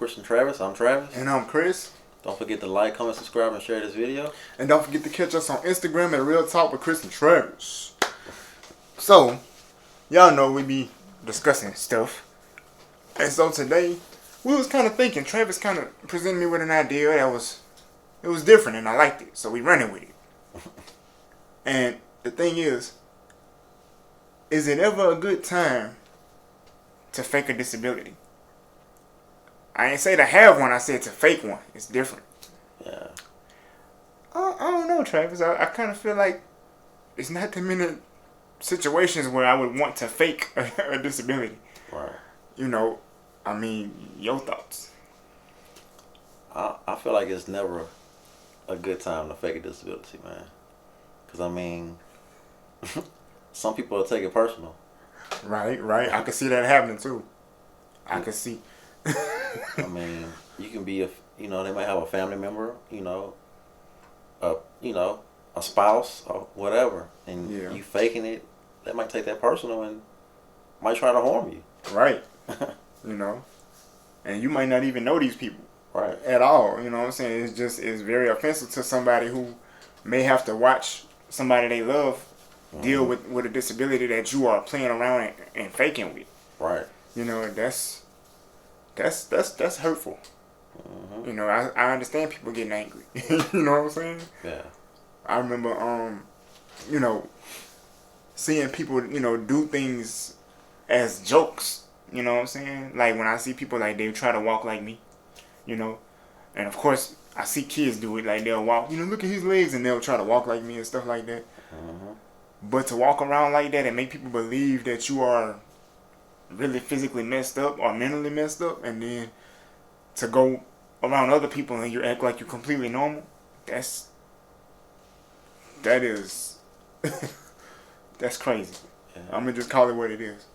Chris and Travis. I'm Travis. And I'm Chris. Don't forget to like, comment, subscribe, and share this video. And don't forget to catch us on Instagram at Real Talk with Chris and Travis. So, y'all know we be discussing stuff. And so today, we was kind of thinking, Travis kind of presented me with an idea that it was different and I liked it. So we running with it. And the thing is it ever a good time to fake a disability? I ain't say to have one, I said to fake one. It's different. Yeah. I don't know, Travis. I kind of feel like it's not too many situations where I would want to fake a disability. Right. You know, I mean, your thoughts. I feel like it's never a good time to fake a disability, man. Because, I mean, some people will take it personal. Right. I can see that happening, too. I can see. I mean, you can be they might have a family member, a spouse or whatever, and you faking it. They might take that personal and might try to harm you. Right. And you might not even know these people. Right. At all. You know what I'm saying? It's very offensive to somebody who may have to watch somebody they love deal with a disability that you are playing around and faking with. Right. That's hurtful. Mm-hmm. I understand people getting angry. You know what I'm saying? Yeah. I remember seeing people, do things as jokes. You know what I'm saying? Like when I see people like they try to walk like me, and of course I see kids do it, like they'll walk, look at his legs, and they'll try to walk like me and stuff like that. Mm-hmm. But to walk around like that and make people believe that you are really physically messed up or mentally messed up, and then to go around other people and you act like you're completely normal, that is that's crazy. Yeah. I'm gonna just call it what it is.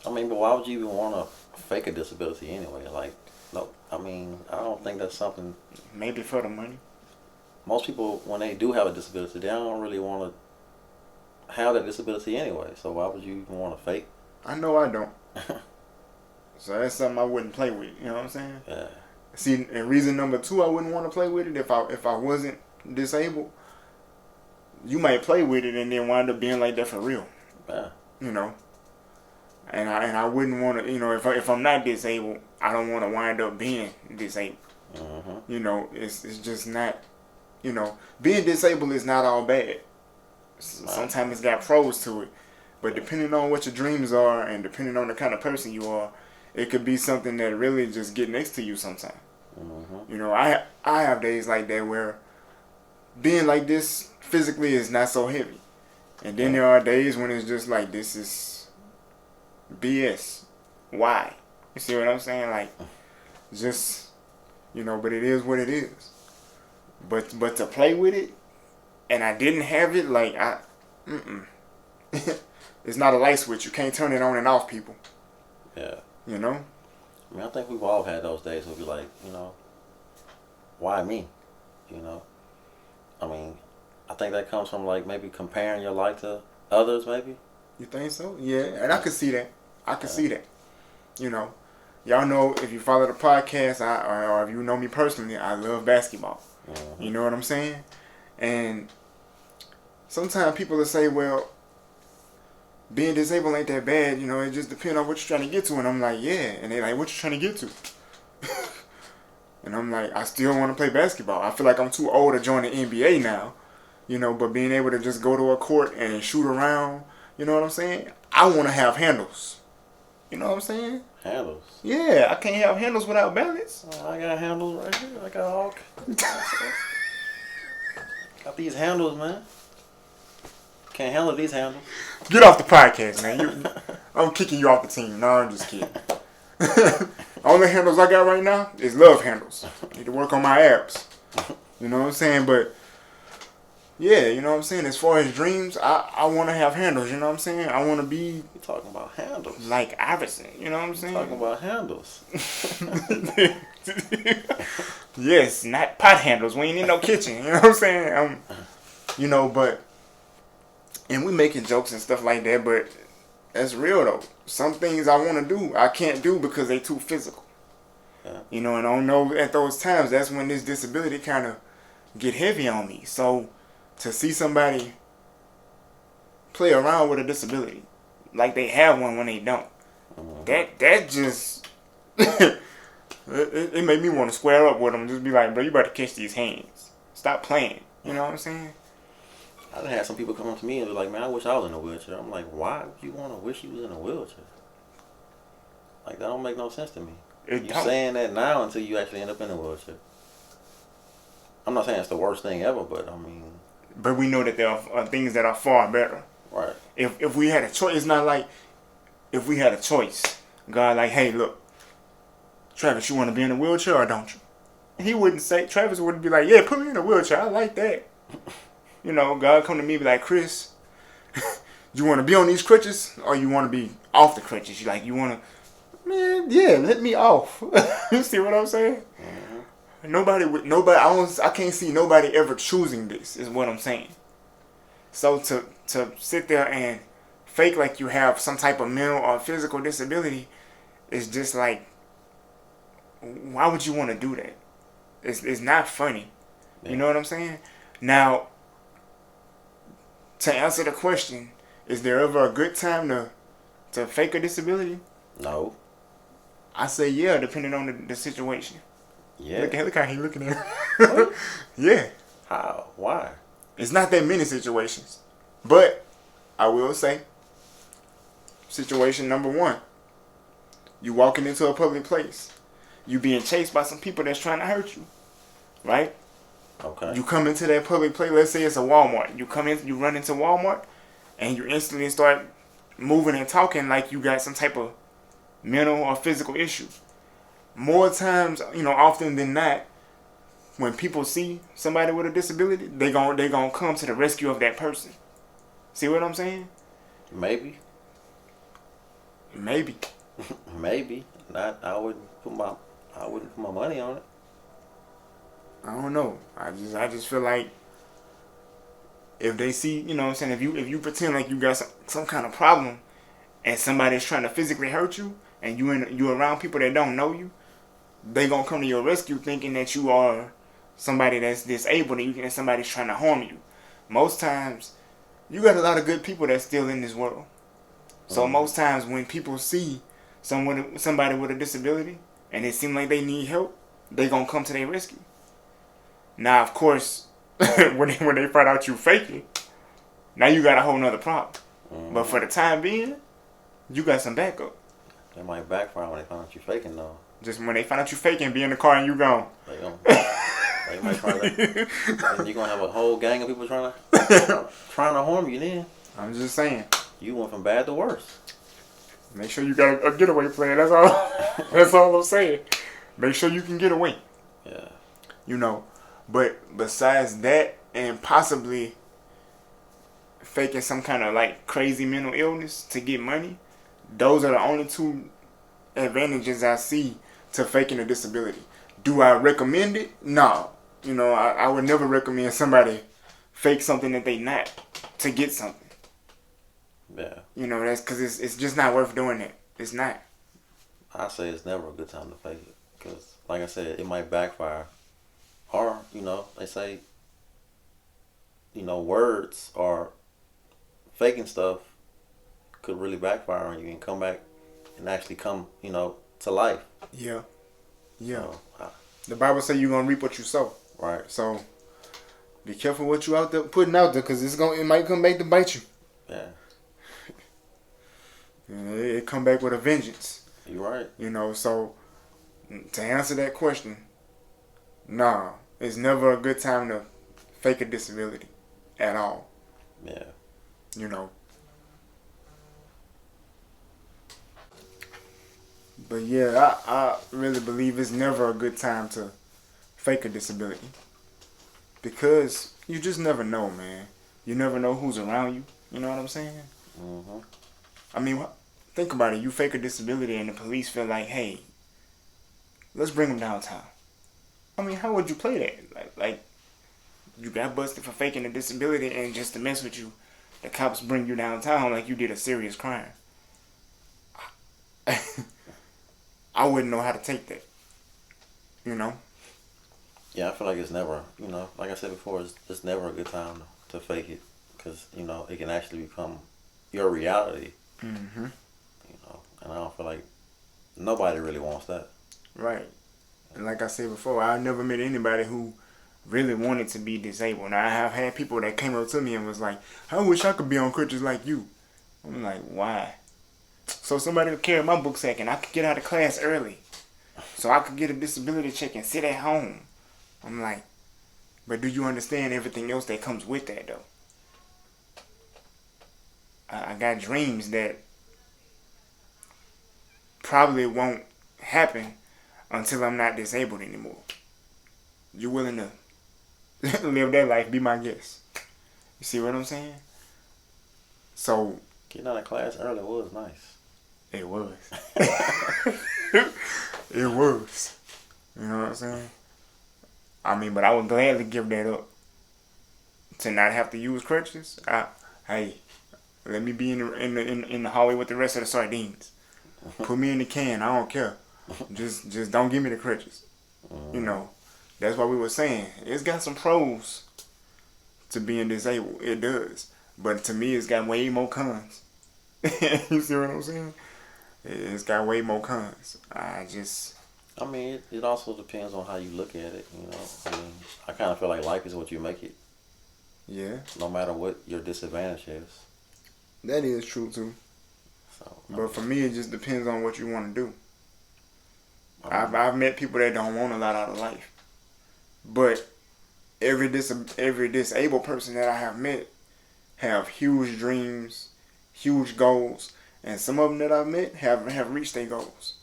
I mean, but why would you even want to fake a disability anyway? Like, no, I mean, I don't think that's something. Maybe for the money. Most people, when they do have a disability, they don't really want to have that disability anyway. So why would you even want to fake? I know I don't. So that's something I wouldn't play with. You know what I'm saying? Yeah. See, and reason number 2, I wouldn't want to play with it if I wasn't disabled. You might play with it and then wind up being like that for real. Yeah. And I wouldn't want to, if I'm not disabled, I don't want to wind up being disabled. Mm-hmm. It's just not, being disabled is not all bad. Sometimes it's got pros to it. But depending on what your dreams are and depending on the kind of person you are, it could be something that really just get next to you sometimes. Mm-hmm. I have days like that where being like this physically is not so heavy. And then there are days when it's just like, this is BS. Why? You see what I'm saying? Like, just, but it is what it is. But to play with it, and I didn't have it, like, it's not a light switch. You can't turn it on and off, people. Yeah. I mean, I think we've all had those days where we're like, why me? I mean, I think that comes from like maybe comparing your life to others, maybe. You think so? Yeah, and I could see that. See that. Y'all know, if you follow the podcast, or if you know me personally, I love basketball. Mm-hmm. You know what I'm saying? And sometimes people will say, well, being disabled ain't that bad, it just depends on what you're trying to get to. And I'm like, yeah. And they like, what you trying to get to? And I'm like, I still want to play basketball. I feel like I'm too old to join the NBA now, but being able to just go to a court and shoot around, you know what I'm saying? I want to have handles. You know what I'm saying? Handles? Yeah, I can't have handles without balance. I got handles right here. I got all. Got these handles, man. Can't handle these handles. Get off the podcast, man. I'm kicking you off the team. No, I'm just kidding. Only handles I got right now is love handles. Need to work on my abs. You know what I'm saying? But yeah, you know what I'm saying? As far as dreams, I want to have handles. You know what I'm saying? I want to be. You talking about handles? Like Iverson. You know what I'm saying? Talking about handles. Yes, not pot handles. We ain't need no kitchen. You know what I'm saying? But. And we making jokes and stuff like that, but that's real though. Some things I want to do, I can't do because they too physical. Yeah. You know, and I don't know, at those times, that's when this disability kind of get heavy on me. So to see somebody play around with a disability like they have one when they don't, that just it made me want to square up with them. Just be like, bro, you better catch these hands. Stop playing. You know what I'm saying? I done had some people come up to me and be like, man, I wish I was in a wheelchair. I'm like, why would you want to wish you was in a wheelchair? Like, that don't make no sense to me. You're saying that now until you actually end up in a wheelchair. I'm not saying it's the worst thing ever, but I mean... But we know that there are things that are far better. Right. If we had a choice, it's not like if we had a choice. God like, hey, look, Travis, you want to be in a wheelchair or don't you? He wouldn't say, Travis wouldn't be like, yeah, put me in a wheelchair. I like that. You know, God come to me and be like, Chris, you want to be on these crutches or you want to be off the crutches? You like, you want to, man, yeah, let me off. You see what I'm saying? Nobody, I can't see nobody ever choosing this, is what I'm saying. So to sit there and fake like you have some type of mental or physical disability is just like, why would you want to do that? It's not funny. Yeah. You know what I'm saying? Now, to answer the question, is there ever a good time to fake a disability? No. I say yeah, depending on the situation. Yeah. Look how he looking at it. Yeah. How? Why? It's not that many situations. But I will say, situation number one, you walking into a public place. You being chased by some people that's trying to hurt you. Right? Okay. You come into that public place, let's say it's a Walmart. You run into Walmart and you instantly start moving and talking like you got some type of mental or physical issue. More times, often than not, when people see somebody with a disability, they gonna come to the rescue of that person. See what I'm saying? Maybe. Maybe. Maybe. Not. I wouldn't put my money on it. I don't know. I just feel like if they see, you know what I'm saying, if you pretend like you got some kind of problem and somebody's trying to physically hurt you and you around people that don't know you, they gonna come to your rescue thinking that you are somebody that's disabled and somebody's trying to harm you. Most times, you got a lot of good people that's still in this world. So most times when people see somebody with a disability and it seems like they need help, they gonna come to their rescue. Now, of course, when they find out you faking, now you got a whole nother problem. But for the time being, you got some backup. That might backfire when they find out you faking, though. Just when they find out you faking, be in the car and you gone. They might try to. And you're gonna have a whole gang of people trying to harm you. Then I'm just saying, you went from bad to worse. Make sure you got a getaway plan. That's all. That's all I'm saying. Make sure you can get away. Yeah. But besides that, and possibly faking some kind of like crazy mental illness to get money, those are the only two advantages I see to faking a disability. Do I recommend it? No. I would never recommend somebody fake something that they not to get something. Yeah. That's because it's just not worth doing that. It's not. I say it's never a good time to fake it because, like I said, it might backfire. Or, they say, words or faking stuff could really backfire on you and come back and actually come, to life. Yeah. Yeah. The Bible says you're going to reap what you sow. Right. So, be careful what you out there putting out there because it might come back to bite you. Yeah. It come back with a vengeance. You're right. So, to answer that question, nah, it's never a good time to fake a disability at all. Yeah. But yeah, I really believe it's never a good time to fake a disability. Because you just never know, man. You never know who's around you. You know what I'm saying? Mm-hmm. I mean, think about it. You fake a disability and the police feel like, hey, let's bring them downtown. I mean, how would you play that? Like you got busted for faking a disability and just to mess with you, the cops bring you downtown like you did a serious crime. I wouldn't know how to take that. You know. Yeah, I feel like it's never, like I said before, it's never a good time to fake it, because it can actually become your reality. Mhm. And I don't feel like nobody really wants that. Right. And like I said before, I never met anybody who really wanted to be disabled. Now, I have had people that came up to me and was like, "I wish I could be on crutches like you." I'm like, why? So somebody would carry my book sack and I could get out of class early, so I could get a disability check and sit at home. I'm like, but do you understand everything else that comes with that though? I got dreams that probably won't happen until I'm not disabled anymore. You willing to live that life? Be my guest. You see what I'm saying? So Getting out of class early was nice. it was. It was. You know what I'm saying? I mean, but I would gladly give that up to not have to use crutches. Hey, let me be in the hallway with the rest of the sardines. Put me in the can. I don't care. Just don't give me the crutches. You know, that's what we were saying. It's got some pros to being disabled. It does, but to me, it's got way more cons. You see what I'm saying? It's got way more cons. I mean, it also depends on how you look at it. I mean, I kind of feel like life is what you make it. Yeah. No matter what your disadvantage is. That is true too. But for me, it just depends on what you want to do. I've met people that don't want a lot out of life, but every disabled person that I have met have huge dreams, huge goals, and some of them that I've met have reached their goals.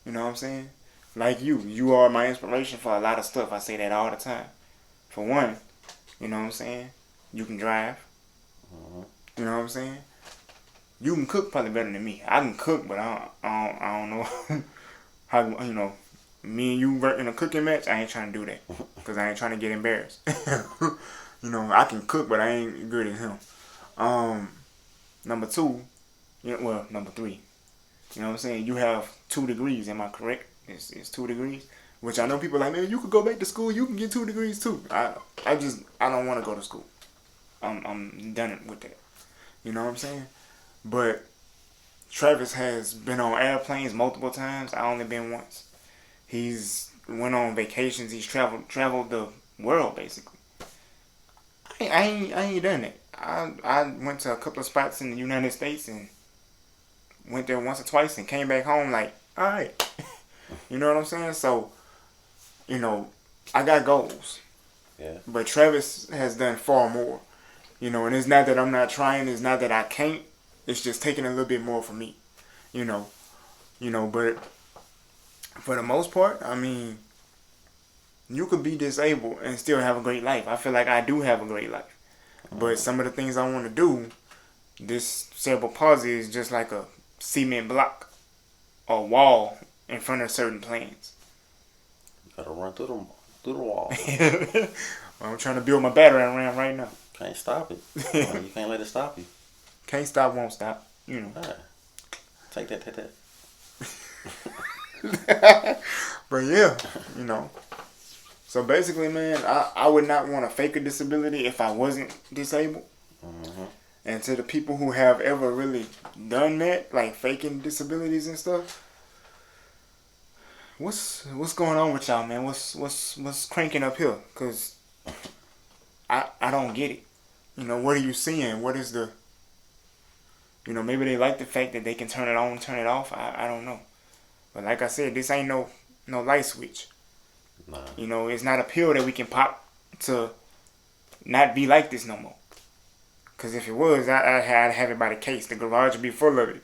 You know what I'm saying? Like you are my inspiration for a lot of stuff. I say that all the time. For one, you know what I'm saying? You can drive. You know what I'm saying? You can cook probably better than me. I can cook, but I don't know how, me and you work in a cooking match. I ain't trying to do that because I ain't trying to get embarrassed. I can cook, but I ain't good as him. Number two, number three. You know what I'm saying? You have 2 degrees. Am I correct? It's 2 degrees. Which I know people are like, man, you could go back to school. You can get 2 degrees too. I don't want to go to school. I'm done with that. You know what I'm saying? But Travis has been on airplanes multiple times. I only been once. He's went on vacations. He's traveled the world basically. I ain't done it. I went to a couple of spots in the United States and went there once or twice and came back home like, all right. You know what I'm saying? So, I got goals. Yeah. But Travis has done far more. And it's not that I'm not trying. It's not that I can't. It's just taking a little bit more for me. But for the most part, I mean, you could be disabled and still have a great life. I feel like I do have a great life. But some of the things I want to do, this cerebral palsy is just like a cement block or wall in front of certain plans. You gotta run through the wall. I'm trying to build my battering ram right now. Can't stop it. You can't let it stop you. Can't stop, won't stop. Right. Take that. But yeah, So basically, man, I would not want to fake a disability if I wasn't disabled. Mm-hmm. And to the people who have ever really done that, like faking disabilities and stuff, what's going on with y'all, man? What's cranking up here? Cause I don't get it. What are you seeing? What is the maybe they like the fact that they can turn it on, turn it off. I don't know. But like I said, this ain't no light switch. Nah. It's not a pill that we can pop to not be like this no more. Because if it was, I'd have it by the case. The garage would be full of it.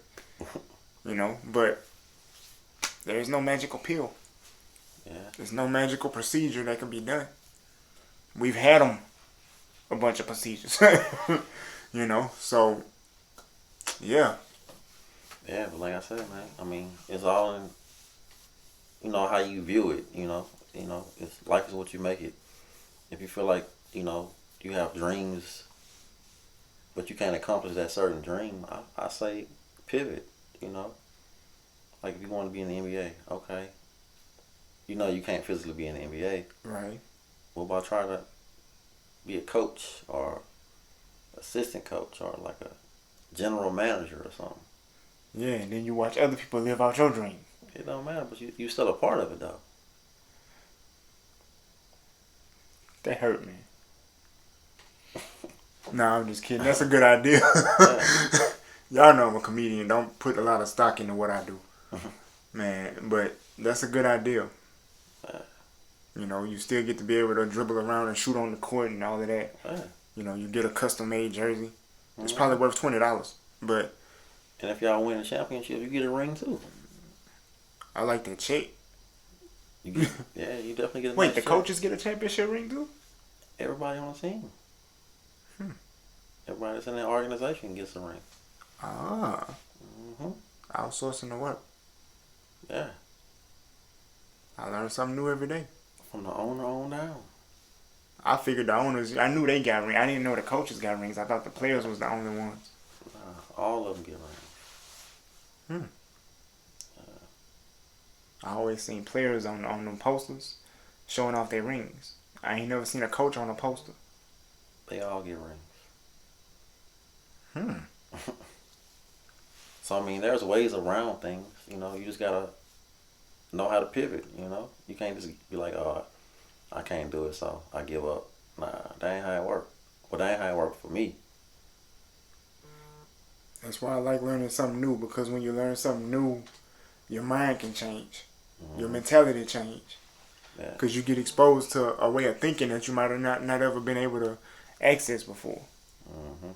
But there's no magical pill. Yeah. There's no magical procedure that can be done. We've had them, a bunch of procedures. So, yeah. Yeah, but like I said, man, I mean, it's all in, how you view it, it's life is what you make it. If you feel like, you have dreams, but you can't accomplish that certain dream, I say pivot, Like if you want to be in the NBA, okay. you know you can't physically be in the NBA. Right. What about trying to be a coach or assistant coach or like a general manager or something? Yeah, and then you watch other people live out your dream. It don't matter, but you still a part of it though. That hurt me. Nah, I'm just kidding. That's a good idea. Y'all know I'm a comedian. Don't put a lot of stock into what I do. Man, but that's a good idea. You know, you still get to be able to dribble around and shoot on the court and all of that. You know, you get a custom-made jersey. It's probably worth $20. But and if y'all win a championship, you get a ring too. I like that check. You get, yeah, you definitely get a Wait, nice the check. coaches get a championship ring too? Everybody on the team. Everybody that's in that organization gets a ring. Ah. Outsourcing the work. Yeah. I learn something new every day. From the owner on down. I figured the owners, I knew they got rings. I didn't know the coaches got rings. I thought the players was the only ones. All of them get rings. I always seen players on them posters showing off their rings. I ain't never seen a coach on a poster. They all get rings. So I mean, there's ways around things. You know, you just gotta know how to pivot. You know, you can't just be like, oh, I can't do it, so I give up. Nah, that ain't how it work. Well, that ain't how it work for me. That's why I like learning something new, because when you learn something new, your mind can change. Your mentality change. Because you get exposed to a way of thinking that you might have not ever been able to access before.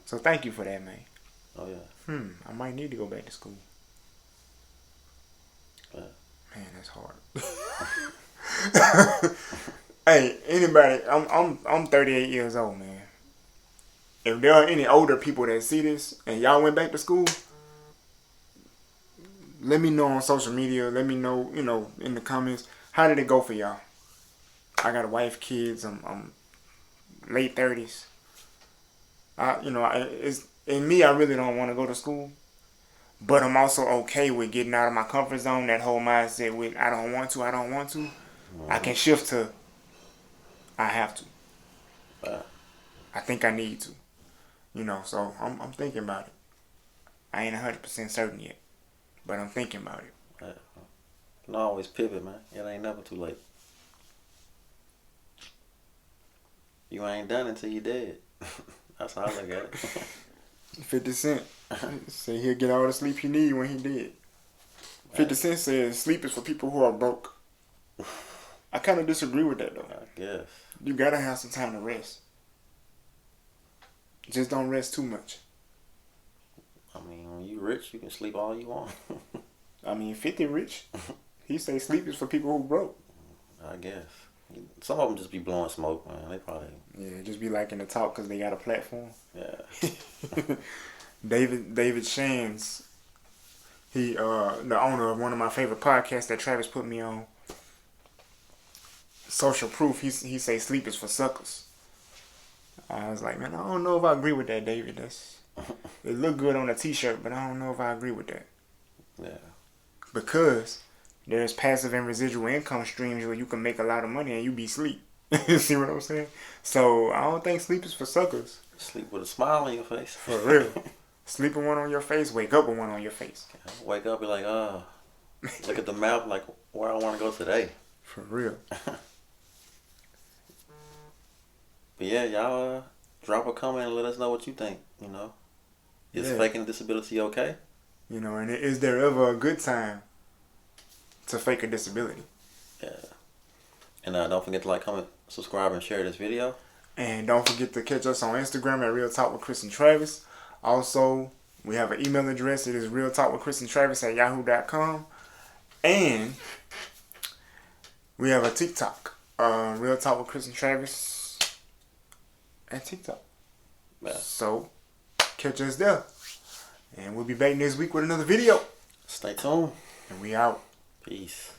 So thank you for that, man. Oh, yeah. I might need to go back to school. Yeah. Man, that's hard. Hey, anybody, I'm 38 years old, man. If there are any older people that see this and y'all went back to school, let me know on social media. Let me know, you know, in the comments. How did it go for y'all? I got a wife, kids. I'm late 30s. It's in me. I really don't want to go to school, but I'm also okay with getting out of my comfort zone. That whole mindset with I don't want to. I can shift to I have to. I think I need to. You know, so I'm thinking about it. I ain't 100% certain yet, but I'm thinking about it. You can always pivot, man. It ain't never too late. You ain't done until you dead. That's how I look at it. 50 Cent say he'll get all the sleep he need when he dead. 50 Cent says sleep is for people who are broke. I kind of disagree with that, though. I guess. You gotta have some time to rest. Just don't rest too much. I mean, when you rich, you can sleep all you want. I mean, 50 rich. He say sleep is for people who broke. I guess. Some of them just be blowing smoke, man. They probably... Yeah, just be liking to talk because they got a platform. Yeah. David Shands, he the owner of one of my favorite podcasts that Travis put me on, Social Proof, he say sleep is for suckers. I was like, man, I don't know if I agree with that, David. It look good on a t-shirt, but I don't know if I agree with that. Yeah. Because there's passive and residual income streams where you can make a lot of money and you be sleep. You see what I'm saying? So I don't think sleep is for suckers. Sleep with a smile on your face. For real. Sleep with one on your face, wake up with one on your face. Wake up, be like, look at the map, like, where I want to go today. For real. But yeah, y'all drop a comment and let us know what you think, you know. Is faking disability okay? You know, and is there ever a good time to fake a disability? Yeah. And don't forget to like, comment, subscribe, and share this video. And don't forget to catch us on Instagram at Real Talk with Chris and Travis. Also, we have an email address. It is realtalkwithchrisandtravis@yahoo.com. And we have a TikTok. Real Talk with Chris and Travis at TikTok. Yeah. So, catch us there. And we'll be back next week with another video. Stay tuned. And we out. Peace.